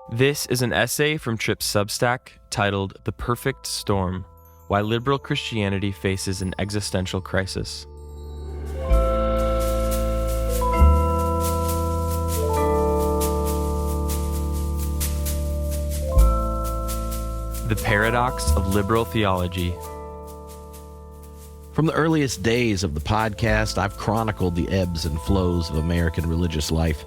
This is an essay from Tripp's Substack titled The Perfect Storm: Why Liberal Christianity Faces an Existential Crisis. The Paradox of Liberal Theology. From the earliest days of the podcast, I've chronicled the ebbs and flows of American religious life,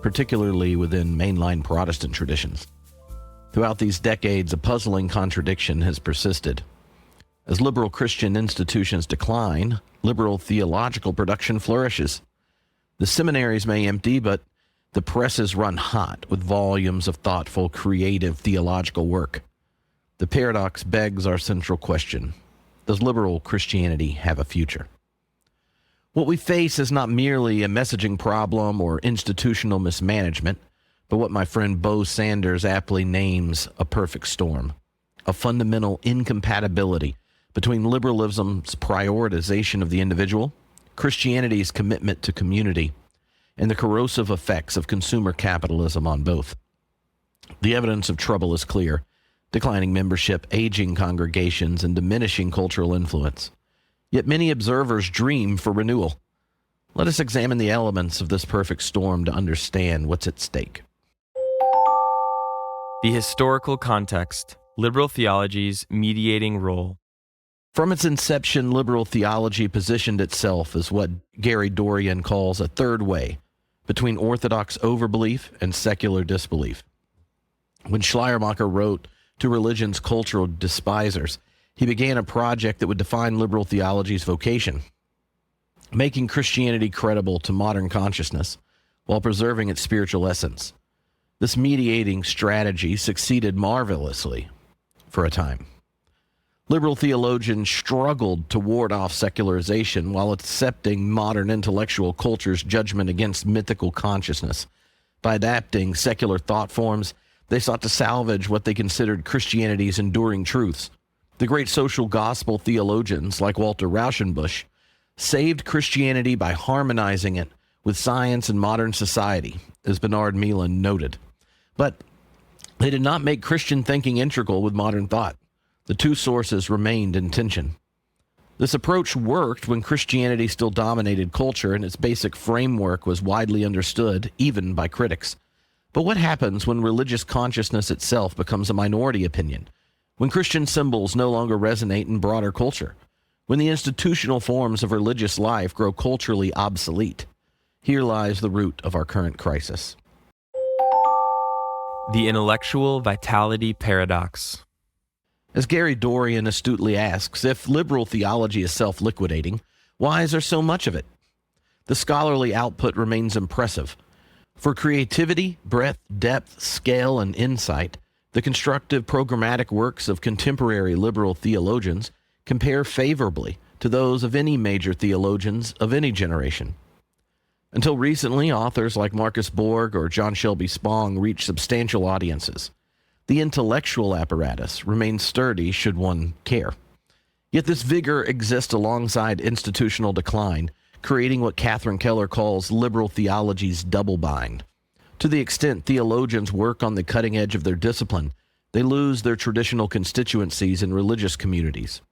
particularly within mainline Protestant traditions. Throughout these decades, a puzzling contradiction has persisted. As liberal Christian institutions decline, liberal theological production flourishes. The seminaries may empty, but the presses run hot with volumes of thoughtful, creative theological work. The paradox begs our central question: does liberal Christianity have a future? What we face is not merely a messaging problem or institutional mismanagement, but what my friend Bo Sanders aptly names a perfect storm, a fundamental incompatibility between liberalism's prioritization of the individual, Christianity's commitment to community, and the corrosive effects of consumer capitalism on both. The evidence of trouble is clear: declining membership, aging congregations, and diminishing cultural influence. Yet many observers dream for renewal. Let us examine the elements of this perfect storm to understand what's at stake. The historical context: liberal theology's mediating role. From its inception, liberal theology positioned itself as what Gary Dorian calls a third way between orthodox overbelief and secular disbelief. When Schleiermacher wrote to religion's cultural despisers, he began a project that would define liberal theology's vocation, making Christianity credible to modern consciousness while preserving its spiritual essence. This mediating strategy succeeded marvelously for a time. Liberal theologians struggled to ward off secularization while accepting modern intellectual culture's judgment against mythical consciousness. By adapting secular thought forms, they sought to salvage what they considered Christianity's enduring truths. The great social gospel theologians like Walter Rauschenbusch saved Christianity by harmonizing it with science and modern society, as Bernard Milan noted. But they did not make Christian thinking integral with modern thought. The two sources remained in tension. This approach worked when Christianity still dominated culture and its basic framework was widely understood, even by critics. But what happens when religious consciousness itself becomes a minority opinion? When Christian symbols no longer resonate in broader culture? When the institutional forms of religious life grow culturally obsolete? Here lies the root of our current crisis. The intellectual vitality paradox. As Gary Dorian astutely asks, if liberal theology is self-liquidating, why is there so much of it? The scholarly output remains impressive. For creativity, breadth, depth, scale, and insight, the constructive programmatic works of contemporary liberal theologians compare favorably to those of any major theologians of any generation. Until recently, authors like Marcus Borg or John Shelby Spong reached substantial audiences. The intellectual apparatus remains sturdy should one care. Yet this vigor exists alongside institutional decline, creating what Catherine Keller calls liberal theology's double bind. To the extent theologians work on the cutting edge of their discipline, they lose their traditional constituencies in religious communities.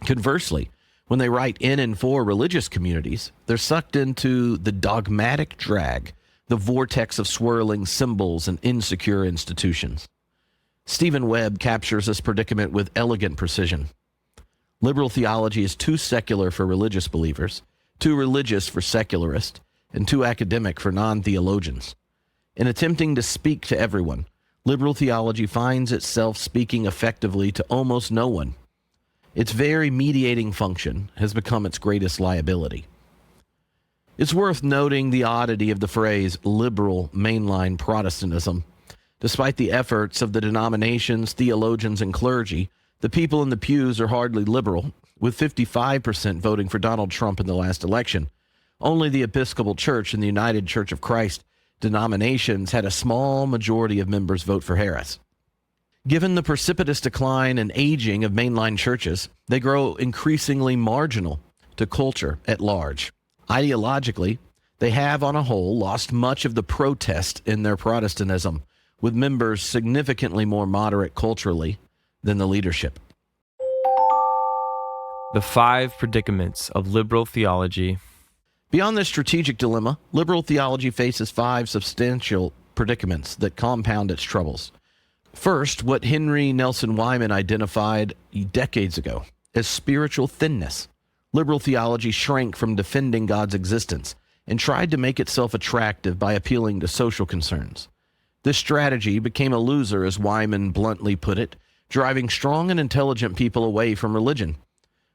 Conversely, when they write in and for religious communities, they're sucked into the dogmatic drag, the vortex of swirling symbols and insecure institutions. Stephen Webb captures this predicament with elegant precision. Liberal theology is too secular for religious believers, too religious for secularists, and too academic for non-theologians. In attempting to speak to everyone, liberal theology finds itself speaking effectively to almost no one. Its very mediating function has become its greatest liability. It's worth noting the oddity of the phrase liberal mainline Protestantism. Despite the efforts of the denominations, theologians, and clergy, the people in the pews are hardly liberal, with 55% voting for Donald Trump in the last election. Only the Episcopal Church and the United Church of Christ denominations had a small majority of members vote for Harris. Given the precipitous decline and aging of mainline churches, they grow increasingly marginal to culture at large. Ideologically, they have, on a whole, lost much of the protest in their Protestantism, with members significantly more moderate culturally than the leadership. The 5 predicaments of liberal theology. Beyond this strategic dilemma, liberal theology faces 5 substantial predicaments that compound its troubles. First, what Henry Nelson Wyman identified decades ago as spiritual thinness. Liberal theology shrank from defending God's existence and tried to make itself attractive by appealing to social concerns. This strategy became a loser, as Wyman bluntly put it, driving strong and intelligent people away from religion.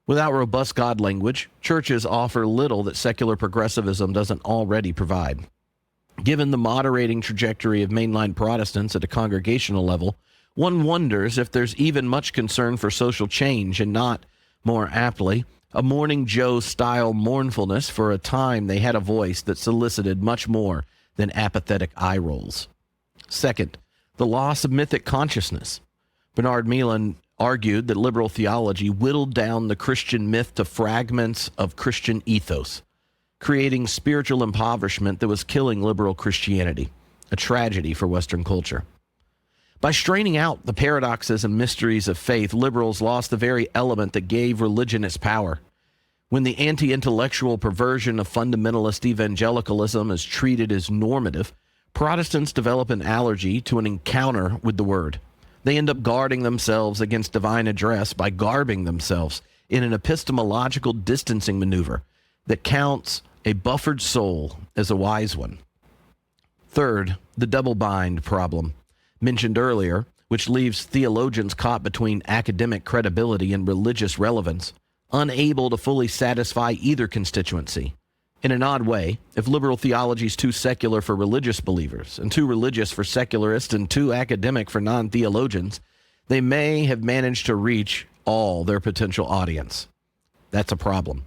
Without robust God language, churches offer little that secular progressivism doesn't already provide. Given the moderating trajectory of mainline Protestants at a congregational level, one wonders if there's even much concern for social change and not, more aptly, a Morning Joe-style mournfulness for a time they had a voice that solicited much more than apathetic eye rolls. Second, the loss of mythic consciousness. Bernard Meehan argued that liberal theology whittled down the Christian myth to fragments of Christian ethos, creating spiritual impoverishment that was killing liberal Christianity, a tragedy for Western culture. By straining out the paradoxes and mysteries of faith, liberals lost the very element that gave religion its power. When the anti-intellectual perversion of fundamentalist evangelicalism is treated as normative, Protestants develop an allergy to an encounter with the Word. They end up guarding themselves against divine address by garbing themselves in an epistemological distancing maneuver that counts a buffered soul as a wise one. Third, the double bind problem, mentioned earlier, which leaves theologians caught between academic credibility and religious relevance, unable to fully satisfy either constituency. In an odd way, if liberal theology is too secular for religious believers and too religious for secularists and too academic for non-theologians, they may have managed to reach all their potential audience. That's a problem.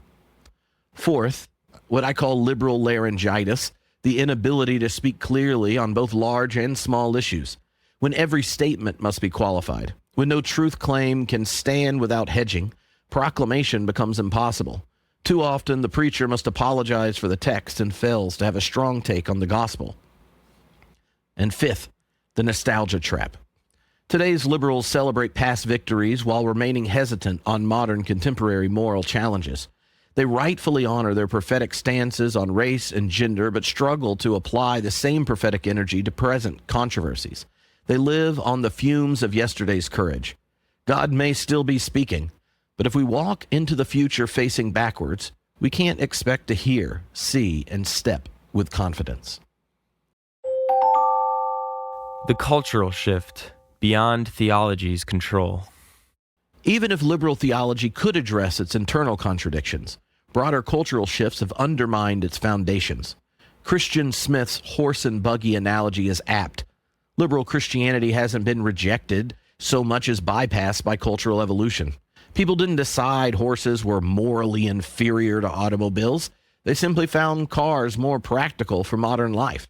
Fourth, what I call liberal laryngitis, the inability to speak clearly on both large and small issues, when every statement must be qualified, when no truth claim can stand without hedging, proclamation becomes impossible. Too often, the preacher must apologize for the text and fails to have a strong take on the gospel. And fifth, the nostalgia trap. Today's liberals celebrate past victories while remaining hesitant on modern contemporary moral challenges. They rightfully honor their prophetic stances on race and gender, but struggle to apply the same prophetic energy to present controversies. They live on the fumes of yesterday's courage. God may still be speaking, but if we walk into the future facing backwards, we can't expect to hear, see, and step with confidence. The cultural shift beyond theology's control. Even if liberal theology could address its internal contradictions, broader cultural shifts have undermined its foundations. Christian Smith's horse and buggy analogy is apt. Liberal Christianity hasn't been rejected so much as bypassed by cultural evolution. People didn't decide horses were morally inferior to automobiles. They simply found cars more practical for modern life.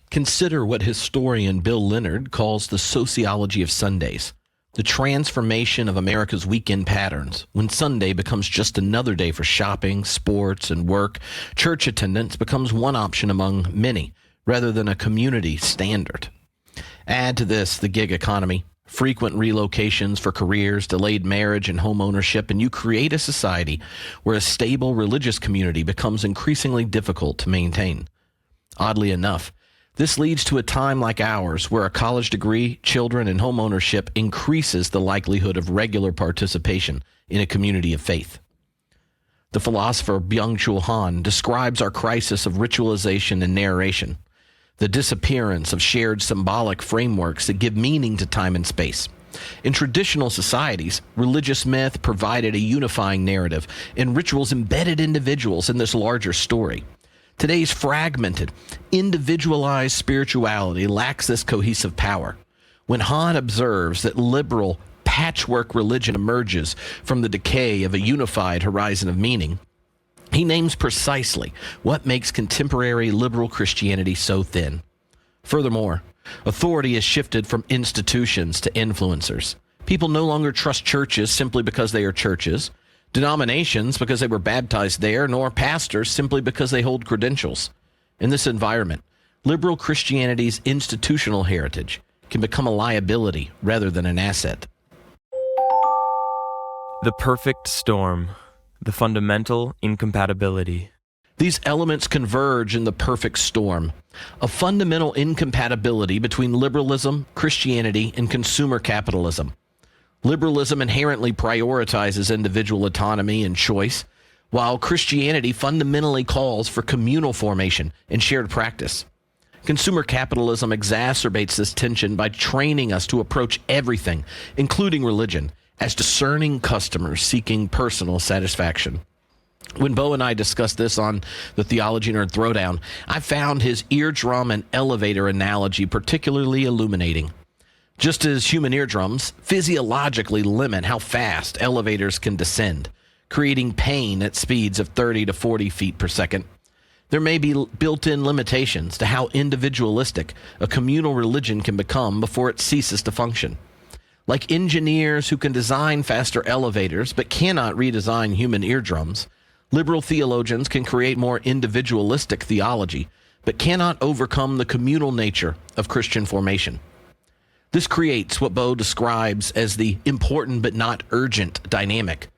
Consider what historian Bill Leonard calls the sociology of Sundays, the transformation of America's weekend patterns. When Sunday becomes just another day for shopping, sports, and work, church attendance becomes one option among many, rather than a community standard. Add to this the gig economy, frequent relocations for careers, delayed marriage, and home ownership, and you create a society where a stable religious community becomes increasingly difficult to maintain. Oddly enough, this leads to a time like ours where a college degree, children, and home ownership increases the likelihood of regular participation in a community of faith. The philosopher Byung-Chul Han describes our crisis of ritualization and narration, the disappearance of shared symbolic frameworks that give meaning to time and space. In traditional societies, religious myth provided a unifying narrative, and rituals embedded individuals in this larger story. Today's fragmented, individualized spirituality lacks this cohesive power. When Han observes that liberal patchwork religion emerges from the decay of a unified horizon of meaning, he names precisely what makes contemporary liberal Christianity so thin. Furthermore, authority has shifted from institutions to influencers. People no longer trust churches simply because they are churches, denominations because they were baptized there, nor pastors simply because they hold credentials. In this environment, liberal Christianity's institutional heritage can become a liability rather than an asset. The perfect storm, the fundamental incompatibility. These elements converge in the perfect storm, a fundamental incompatibility between liberalism, Christianity, and consumer capitalism. Liberalism inherently prioritizes individual autonomy and choice, while Christianity fundamentally calls for communal formation and shared practice. Consumer capitalism exacerbates this tension by training us to approach everything, including religion, as discerning customers seeking personal satisfaction. When Bo and I discussed this on the Theology Nerd Throwdown, I found his eardrum and elevator analogy particularly illuminating. Just as human eardrums physiologically limit how fast elevators can descend, creating pain at speeds of 30 to 40 feet per second, there may be built-in limitations to how individualistic a communal religion can become before it ceases to function. Like engineers who can design faster elevators but cannot redesign human eardrums, liberal theologians can create more individualistic theology but cannot overcome the communal nature of Christian formation. This creates what Bo describes as the important but not urgent dynamic.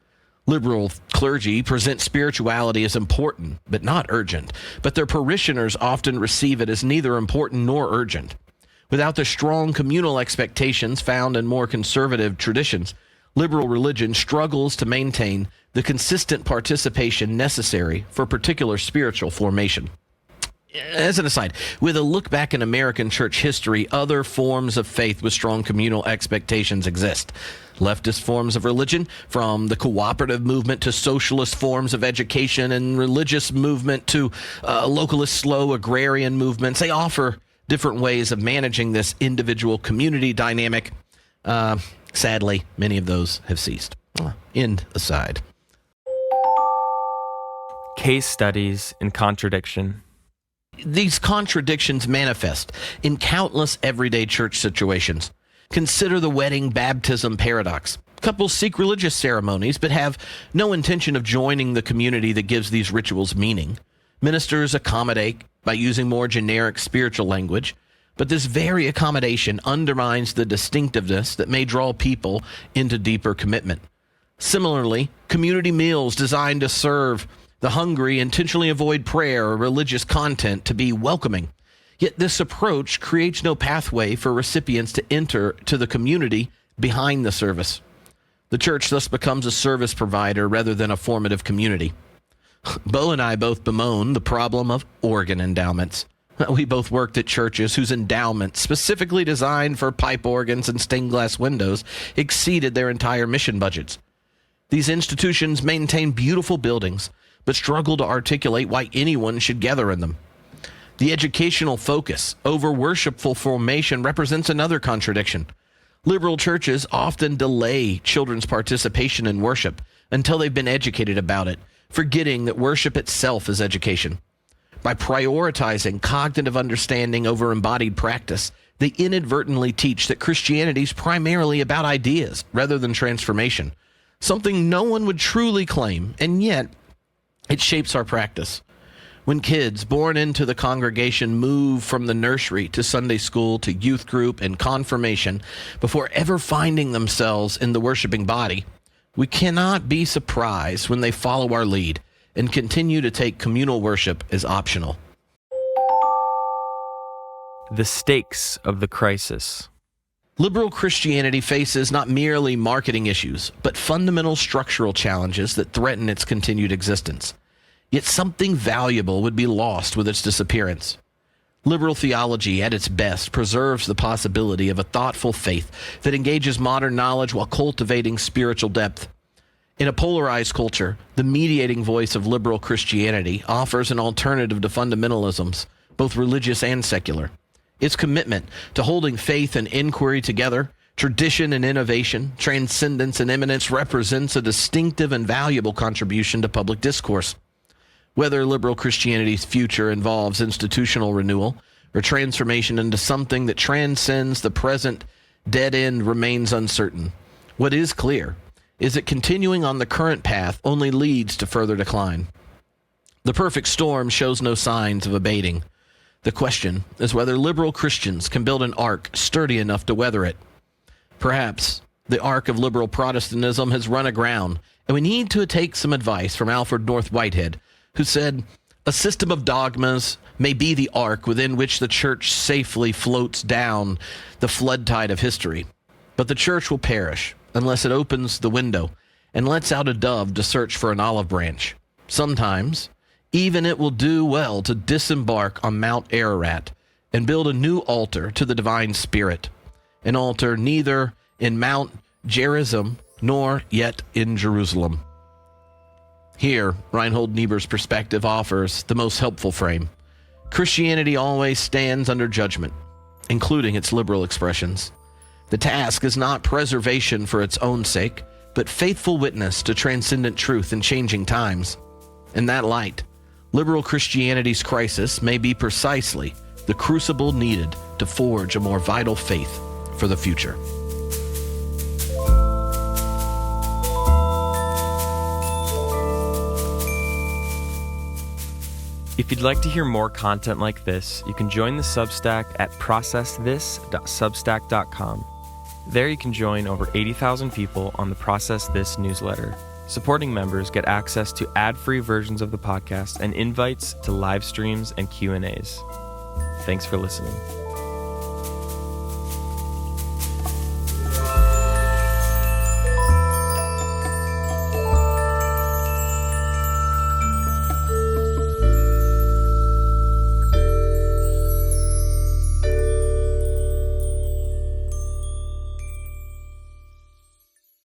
Liberal clergy present spirituality as important but not urgent, but their parishioners often receive it as neither important nor urgent. Without the strong communal expectations found in more conservative traditions, liberal religion struggles to maintain the consistent participation necessary for particular spiritual formation. As an aside, with a look back in American church history, other forms of faith with strong communal expectations exist. Leftist forms of religion, from the cooperative movement to socialist forms of education and religious movement to localist slow agrarian movements, they offer different ways of managing this individual community dynamic. Sadly, many of those have ceased. End aside. Case studies in contradiction. These contradictions manifest in countless everyday church situations. Consider the wedding baptism paradox. Couples seek religious ceremonies but have no intention of joining the community that gives these rituals meaning. Ministers accommodate by using more generic spiritual language, but this very accommodation undermines the distinctiveness that may draw people into deeper commitment. Similarly, community meals designed to serve the hungry intentionally avoid prayer or religious content to be welcoming. Yet this approach creates no pathway for recipients to enter to the community behind the service. The church thus becomes a service provider rather than a formative community. Bo and I both bemoan the problem of organ endowments. We both worked at churches whose endowments, specifically designed for pipe organs and stained glass windows, exceeded their entire mission budgets. These institutions maintain beautiful buildings, but struggle to articulate why anyone should gather in them. The educational focus over worshipful formation represents another contradiction. Liberal churches often delay children's participation in worship until they've been educated about it, forgetting that worship itself is education. By prioritizing cognitive understanding over embodied practice, they inadvertently teach that Christianity is primarily about ideas rather than transformation, something no one would truly claim, and yet it shapes our practice. When kids born into the congregation move from the nursery to Sunday school to youth group and confirmation before ever finding themselves in the worshiping body, we cannot be surprised when they follow our lead and continue to take communal worship as optional. The stakes of the crisis. Liberal Christianity faces not merely marketing issues, but fundamental structural challenges that threaten its continued existence. Yet something valuable would be lost with its disappearance. Liberal theology, at its best, preserves the possibility of a thoughtful faith that engages modern knowledge while cultivating spiritual depth. In a polarized culture, the mediating voice of liberal Christianity offers an alternative to fundamentalisms, both religious and secular. Its commitment to holding faith and inquiry together, tradition and innovation, transcendence and immanence represents a distinctive and valuable contribution to public discourse. Whether liberal Christianity's future involves institutional renewal or transformation into something that transcends the present dead end remains uncertain. What is clear is that continuing on the current path only leads to further decline. The perfect storm shows no signs of abating. The question is whether liberal Christians can build an ark sturdy enough to weather it. Perhaps the ark of liberal Protestantism has run aground, and we need to take some advice from Alfred North Whitehead, who said, "A system of dogmas may be the ark within which the church safely floats down the flood tide of history, but the church will perish unless it opens the window and lets out a dove to search for an olive branch. Sometimes even it will do well to disembark on Mount Ararat and build a new altar to the divine spirit, an altar neither in Mount Gerizim nor yet in Jerusalem." Here, Reinhold Niebuhr's perspective offers the most helpful frame. Christianity always stands under judgment, including its liberal expressions. The task is not preservation for its own sake, but faithful witness to transcendent truth in changing times. In that light, liberal Christianity's crisis may be precisely the crucible needed to forge a more vital faith for the future. If you'd like to hear more content like this, you can join the Substack at processthis.substack.com. There you can join over 80,000 people on the Process This newsletter. Supporting members get access to ad-free versions of the podcast and invites to live streams and Q&As. Thanks for listening.